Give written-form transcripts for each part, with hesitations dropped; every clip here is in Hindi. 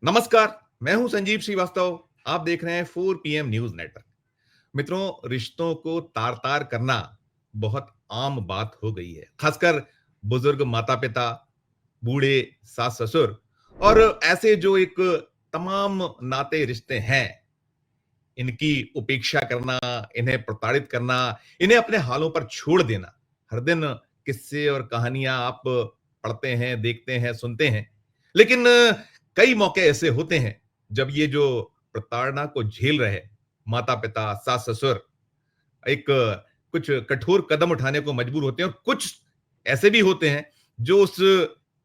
नमस्कार, मैं हूं संजीव श्रीवास्तव। आप देख रहे हैं 4 पीएम न्यूज नेटवर्क। मित्रों, रिश्तों को तार-तार करना बहुत आम बात हो गई है। खासकर बुजुर्ग माता-पिता, बूढ़े सास-ससुर और ऐसे जो एक तमाम नाते रिश्ते हैं, इनकी उपेक्षा करना, इन्हें प्रताड़ित करना, इन्हें अपने हालों पर छोड़ देना। हर दिन किस्से और कहानियां आप पढ़ते हैं, देखते हैं, सुनते हैं। लेकिन कई मौके ऐसे होते हैं जब ये जो प्रताड़ना को झेल रहे माता-पिता, सास-ससुर एक कुछ कठोर कदम उठाने को मजबूर होते हैं और कुछ ऐसे भी होते हैं जो उस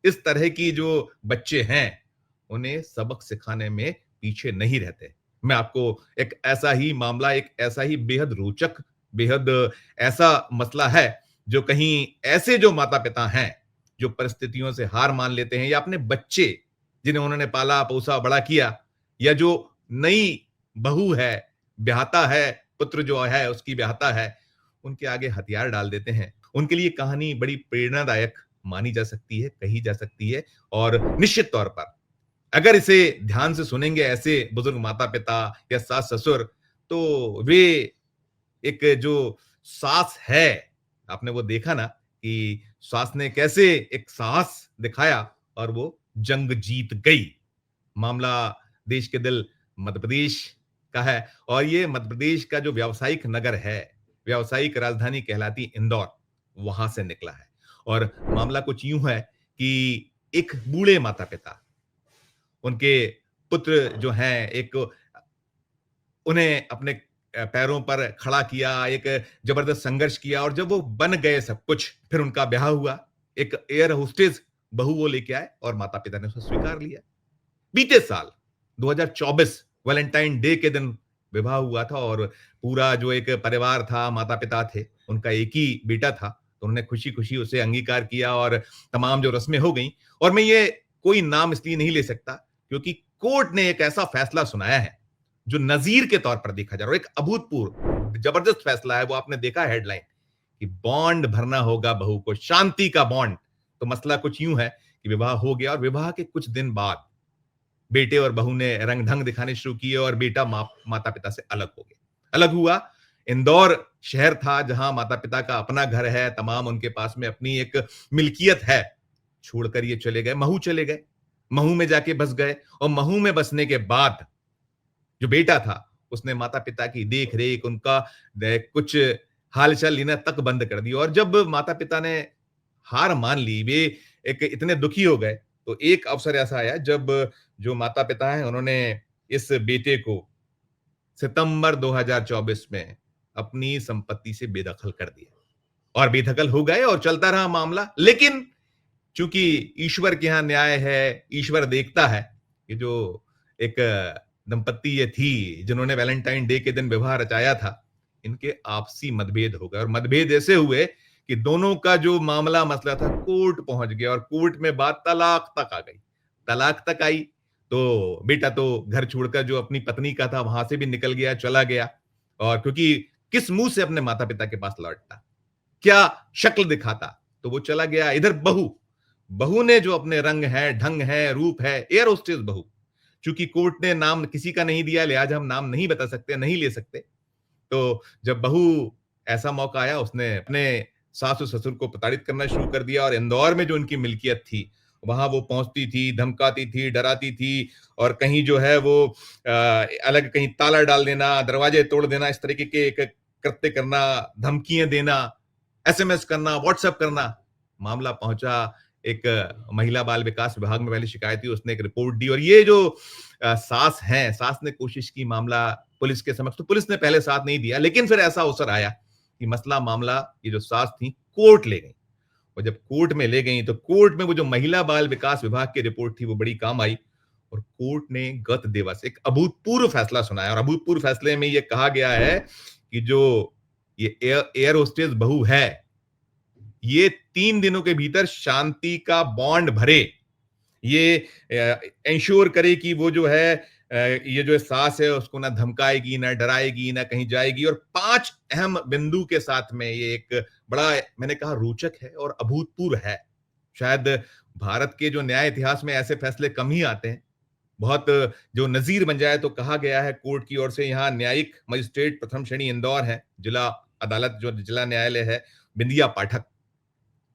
इस तरह की जो बच्चे हैं, उन्हें सबक सिखाने में पीछे नहीं रहते। मैं आपको एक ऐसा ही मामला, एक ऐसा ही बेहद रोचक, बेहद ऐसा मसला है, जो कहीं ऐसे जो माता-पिता हैं, जो परिस्थितियों से हार मान लेते हैं या अपने बच्चे, जिन्हें उन्होंने पाला-पोसा, बड़ा किया, या जो नई बहू है, ब्याहता है, पुत्र जो है उसकी ब्याहता है, उनके आगे हथियार डाल देते हैं। उनके लिए कहानी बड़ी प्रेरणादायक मानी जा सकती है, कही जा सकती है और निश्चित तौर पर अगर इसे ध्यान से सुनेंगे ऐसे बुजुर्ग माता-पिता या सास-ससुर, तो वे एक जो सास है, आपने वो देखा ना कि सास ने कैसे एक साहस दिखाया और वो जंग जीत गई। मामला देश के दिल मध्य प्रदेश का है और ये मध्य प्रदेश का जो व्यावसायिक नगर है, व्यावसायिक राजधानी कहलाती इंदौर, वहां से निकला है। और मामला कुछ यूं है कि एक बूढ़े माता-पिता, उनके पुत्र जो हैं, एक उन्हें अपने पैरों पर खड़ा किया, एक जबरदस्त संघर्ष किया और जब वो बन गए सब कुछ, फिर उनका ब्याह हुआ। एक एयर होस्टेस बहू वो लेके आए और माता-पिता ने उसे स्वीकार लिया। बीते साल 2024 वैलेंटाइन डे के दिन विवाह हुआ था और पूरा जो एक परिवार था, माता-पिता थे, उनका एक ही बेटा था, तो उन्होंने खुशी-खुशी उसे अंगीकार किया और तमाम जो रस्में हो गईं। और मैं ये कोई नाम इसलिए नहीं ले सकता क्योंकि कोर्ट ने एक ऐसा फैसला सुनाया है, जो नज़ीर के तौर पर देखा जा रहा है और एक अभूतपूर्व जबरदस्त फैसला है। वो आपने देखा हेडलाइन कि बॉन्ड भरना होगा बहू को, शांति का बॉन्ड। तो मसला कुछ यूं है कि विवाह हो गया और विवाह के कुछ दिन बाद बेटे और बहू ने रंग-ढंग दिखाने शुरू किए और बेटा माता-पिता से अलग हो गया। अलग हुआ, इंदौर शहर था जहां माता-पिता का अपना घर है, तमाम उनके पास में अपनी एक मिल्कियत है। छोड़कर ये चले गए, महू चले गए। महू में जाके बस गए और महू में बसने के बाद जो बेटा था, उसने माता-पिता की देख-रेख, उनका कुछ हाल-चाल लेना तक बंद कर दिया और जब माता-पिता ने हार मान ली, वे एक इतने दुखी हो गए, तो एक अवसर ऐसा आया जब जो माता-पिता हैं, उन्होंने इस बेटे को सितंबर 2024 में अपनी संपत्ति से बेदखल कर दिया और बेदखल हो गए और चलता रहा मामला। लेकिन चूंकि ईश्वर के यहाँ न्याय है, ईश्वर देखता है, ये जो एक दंपत्ति ये थी, जिन्होंने वैलेंटाइन डे के दिन विवाह रचाया था, इनके आपसी मतभेद हो गए और मतभेद ऐसे हुए कि दोनों का जो मामला मसला था कोर्ट पहुंच गया और कोर्ट में बात तलाक तक आ गई। तलाक तक आई तो बेटा तो घर छोड़कर जो अपनी पत्नी का था वहां से भी निकल गया, चला गया। और क्योंकि किस मुंह से अपने माता पिता के पास लौटता, क्या शक्ल दिखाता, तो वो चला गया। इधर बहू, बहू ने जो अपने रंग है, ढंग है, रूप है, एयर होस्टेस बहू, चूंकि कोर्ट ने नाम किसी का नहीं दिया, लिहाजा हम नाम नहीं बता सकते, नहीं ले सकते। तो जब बहू ऐसा मौका आया, उसने अपने सासु ससुर को प्रताड़ित करना शुरू कर दिया और इंदौर में जो उनकी मिल्कियत थी, वहां वो पहुंचती थी, धमकाती थी, डराती थी और कहीं जो है वो अलग कहीं ताला डाल देना, दरवाजे तोड़ देना, इस तरीके के एक कृत्य करना, धमकियां देना, एसएमएस करना, व्हाट्सएप करना। मामला पहुंचा एक महिला बाल विकास विभाग में, पहले शिकायत हुई, उसने एक रिपोर्ट दी और ये जो सास हैं, सास ने कोशिश की मामला पुलिस के समक्ष, तो पुलिस ने पहले साथ नहीं दिया, लेकिन फिर ऐसा अवसर आया कि मसला मामला ये जो सास थी कोर्ट ले गई और जब कोर्ट में ले गई तो कोर्ट में वो जो महिला बाल विकास विभाग की रिपोर्ट थी वो बड़ी काम आई और कोर्ट ने गत दिवस एक अभूतपूर्व फैसला सुनाया और अभूतपूर्व फैसले में ये कहा गया है कि जो ये एयर होस्टेस बहू है, ये 3 दिनों के भीतर शांति का बॉन्ड भरे, ये इंश्योर करे कि वो जो है ये जो सास है उसको ना धमकाएगी, ना डराएगी, ना कहीं जाएगी। और 5 अहम बिंदु के साथ में ये एक बड़ा, मैंने कहा, रोचक है और अभूतपूर्व है। शायद भारत के जो न्याय इतिहास में ऐसे फैसले कम ही आते हैं। बहुत जो नज़ीर बन जाए तो कहा गया है कोर्ट की ओर से यहाँ न्यायिक मजिस्ट्रेट प्रथम श्रेणी इंदौर है, जिला अदालत जो जिला न्यायालय है, बिंदिया पाठक।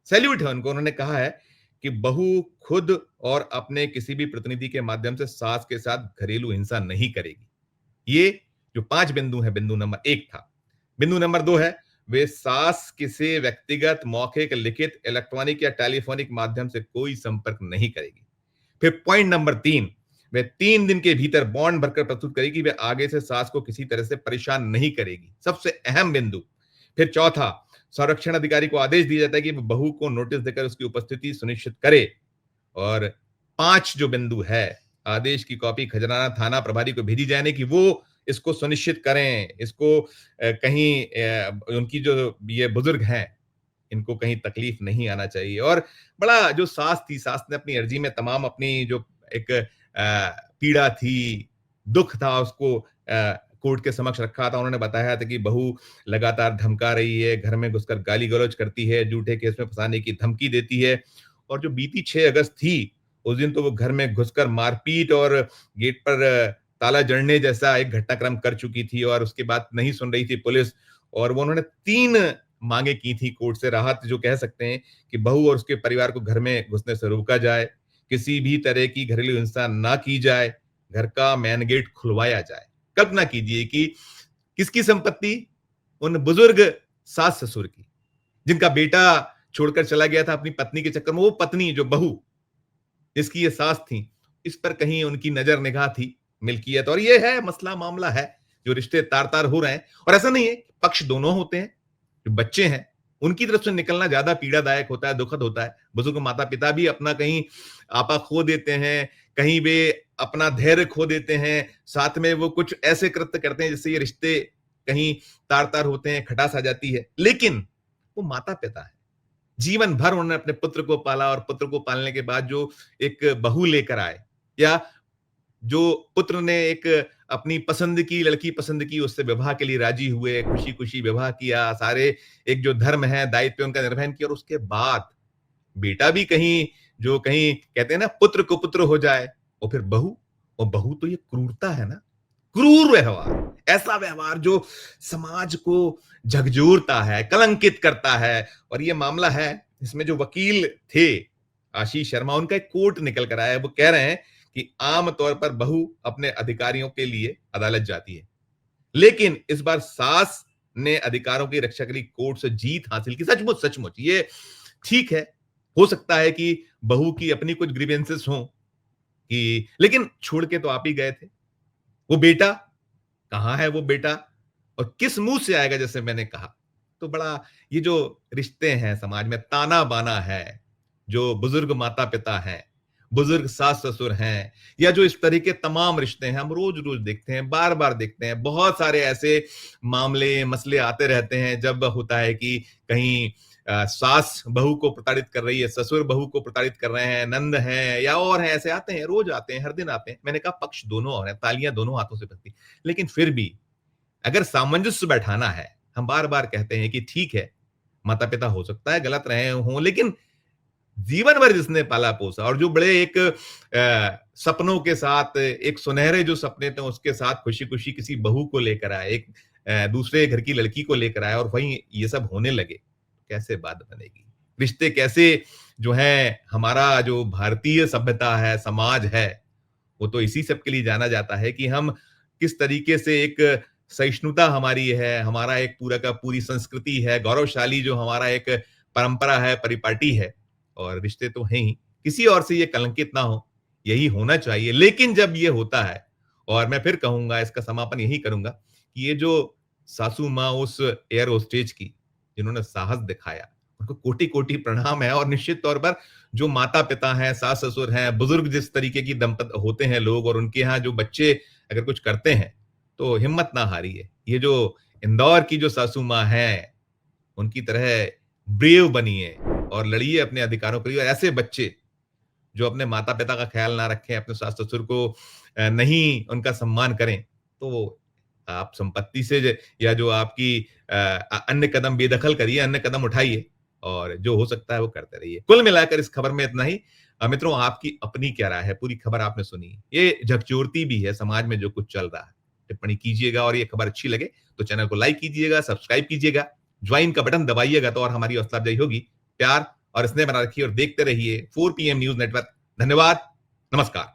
सैल्यूट है उनको, उन्होंने कहा है कि बहू खुद और अपने किसी भी प्रतिनिधि के माध्यम से सास के साथ घरेलू हिंसा नहीं करेगी। ये जो 5 बिंदु हैं, बिंदु नंबर 1 था। बिंदु नंबर 2 है, वे सास किसी व्यक्तिगत, मौखिक, लिखित, इलेक्ट्रॉनिक या टेलीफोनिक माध्यम से कोई संपर्क नहीं करेगी। फिर पॉइंट नंबर 3, वे 3 दिन के भीतर बॉन्ड भरकर प्रस्तुत करेगी, वे आगे से सास को किसी तरह से परेशान नहीं करेगी। सबसे अहम बिंदु। फिर चौथा, संरक्षण अधिकारी को आदेश दिया जाता है कि वो बहू को नोटिस देकर उसकी उपस्थिति सुनिश्चित करे। और 5 जो बिंदु है, आदेश की कॉपी खजराना थाना प्रभारी को भेजी जाने की वो इसको सुनिश्चित करें, इसको कहीं उनकी जो ये बुजुर्ग हैं, इनको कहीं तकलीफ नहीं आना चाहिए। और बड़ा जो सास थी, सास ने अपनी अर्जी में तमाम अपनी जो एक पीड़ा थी, दुःख था, उसको कोर्ट के समक्ष रखा था। उन्होंने बताया था कि बहू लगातार धमका रही है, घर में घुसकर गाली-गलौज करती है, झूठे केस में फँसाने की धमकी देती है। और जो बीती 6 अगस्त थी, उस दिन तो वो घर में घुसकर मारपीट और गेट पर ताला जड़ने जैसा एक घटनाक्रम कर चुकी थी और उसके बाद नहीं सुन रही थी पुलिस। और वो उन्होंने 3 माँगे की थी कोर्ट से, राहत जो कह सकते हैं कि बहू और उसके परिवार को घर में घुसने से रोका जाए, किसी भी तरह की घरेलू हिंसा ना की जाए, घर का मेन गेट खुलवाया जाए। कल्पना कीजिए कि किसकी संपत्ति? उन बुजुर्ग सास-ससुर की, जिनका बेटा छोड़कर चला गया था अपनी पत्नी के चक्कर में, वो पत्नी जो बहू, जिसकी ये सास थी, इस पर कहीं उनकी नज़र निगाह थी, मिल्कियत। और ये है मसला मामला है, जो रिश्ते तार-तार हो रहे हैं। और ऐसा नहीं है, पक्ष दोनों होते हैं। जो बच्चे हैं, उनकी तरफ से निकलना ज़्यादा पीड़ादायक होता है, दुखद होता है। बुजुर्ग माता-पिता भी अपना कहीं आपा खो देते हैं, कहीं वे अपना धैर्य खो देते हैं, साथ में वो कुछ ऐसे कृत्य करते हैं जिससे ये रिश्ते कहीं तार-तार होते हैं, खटास आ जाती है। लेकिन वो माता-पिता हैं। जीवन भर उन्होंने अपने पुत्र को पाला और पुत्र को पालने के बाद जो एक बहू लेकर आए, या जो पुत्र ने एक अपनी पसंद की लड़की पसंद की, उससे विवाह के लिए राजी हुए, खुशी-खुशी विवाह किया, सारे एक जो धर्म है, दायित्व है, उनका निर्वहन किया। और उसके बाद बेटा भी कहीं जो कहीं कहते हैं ना पुत्र कुपुत्र हो जाए, और फिर बहू, और बहू तो ये क्रूरता है ना, क्रूर व्यवहार, ऐसा व्यवहार जो समाज को झकझोरता है, कलंकित करता है। और ये मामला है, इसमें जो वकील थे, आशीष शर्मा, उनका एक कोट निकल कर आया है। वो कह रहे हैं कि आम तौर पर बहू अपने अधिकारियों के लिए अदालत जाती है, लेकिन इस बार सास ने अधिकारों की रक्षा के लिए कोर्ट से जीत हासिल की। सचमुच सचमुच ये ठीक है, हो सकता है कि बहू की अपनी कुछ ग्रीवेंसेस हों, कि लेकिन छोड़ के तो आप ही गए थे। वो बेटा, कहाँ है वो बेटा? और किस मुंह से आएगा, जैसे मैंने कहा। तो बड़ा ये जो रिश्ते हैं समाज में, ताना-बाना है, जो बुजुर्ग माता-पिता हैं, बुजुर्ग सास-ससुर हैं, या जो इस तरह के तमाम रिश्ते हैं, हम रोज-रोज देखते हैं, बार-बार देखते हैं। बहुत सारे ऐसे मामले, मसले आते रहते हैं, जब होता है कि कहीं सास बहू को प्रताड़ित कर रही है, ससुर बहू को प्रताड़ित कर रहे हैं, नंद हैं या और हैं, ऐसे आते हैं, रोज आते हैं, हर दिन आते हैं। मैंने कहा पक्ष दोनों और हैं, तालियाँ दोनों हाथों से बजती हैं। लेकिन फिर भी अगर सामंजस्य बैठाना है, हम बार-बार कहते हैं कि ठीक है, माता-पिता हो सकता है गलत रहे हों, लेकिन जीवन भर जिसने पाला-पोसा और जो बड़े एक सपनों के साथ, एक सुनहरे जो सपने थे, उसके साथ खुशी-खुशी किसी बहू को लेकर आए, एक दूसरे घर की लड़की को लेकर आए, और वहीं ये सब होने लगे, कैसे बात बनेगी? रिश्ते कैसे जो हैं, हमारा जो भारतीय सभ्यता है, समाज है, वो तो इसी सब के लिए जाना जाता है कि हम किस तरीके से एक सहिष्णुता हमारी है, हमारा एक पूरा का पूरी संस्कृति है, गौरवशाली जो हमारा एक परंपरा है, परिपाटी है, और रिश्ते तो हैं ही, किसी और से ये कलंकित ना हो, यही होना चाहिए। लेकिन जब ये होता है, और मैं फिर कहूँगा, इसका समापन यही करूँगा कि ये जो सासू माँ उस एयर होस्टेज की, जिन्होंने साहस दिखाया, उनको कोटि-कोटि प्रणाम है। और निश्चित तौर पर जो माता-पिता हैं, सास-ससुर हैं, बुजुर्ग जिस तरीके की दंपत होते हैं लोग, और उनके यहाँ जो बच्चे अगर कुछ करते हैं, तो हिम्मत ना हारिए। ये जो इंदौर की जो सासू माँ हैं, उनकी तरह ब्रेव बनिए और लड़िए अपने अधिकारों के लिए। और ऐसे बच्चे जो अपने माता-पिता का ख्याल ना रखें, अपने सास-ससुर को नहीं उनका सम्मान करें, तो आप संपत्ति से या जो आपकी अन्य कदम बेदखल करिए, अन्य कदम उठाइए, और जो हो सकता है वो करते रहिए। कुल मिलाकर इस खबर में इतना ही। मित्रों आपकी अपनी क्या राय है? पूरी खबर आपने सुनी। ये झकझोरती भी है समाज में जो कुछ चल रहा है। टिप्पणी कीजिएगा और ये खबर अच्छी लगे तो चैनल को लाइक कीजिएगा, सब्सक्राइब कीजिएगा, ज्वाइन का बटन दबाइएगा तो और हमारी हौसला अफ़ज़ाई होगी। प्यार और स्नेह बना रखिए और देखते रहिए 4 पीएम न्यूज़ नेटवर्क। धन्यवाद, नमस्कार।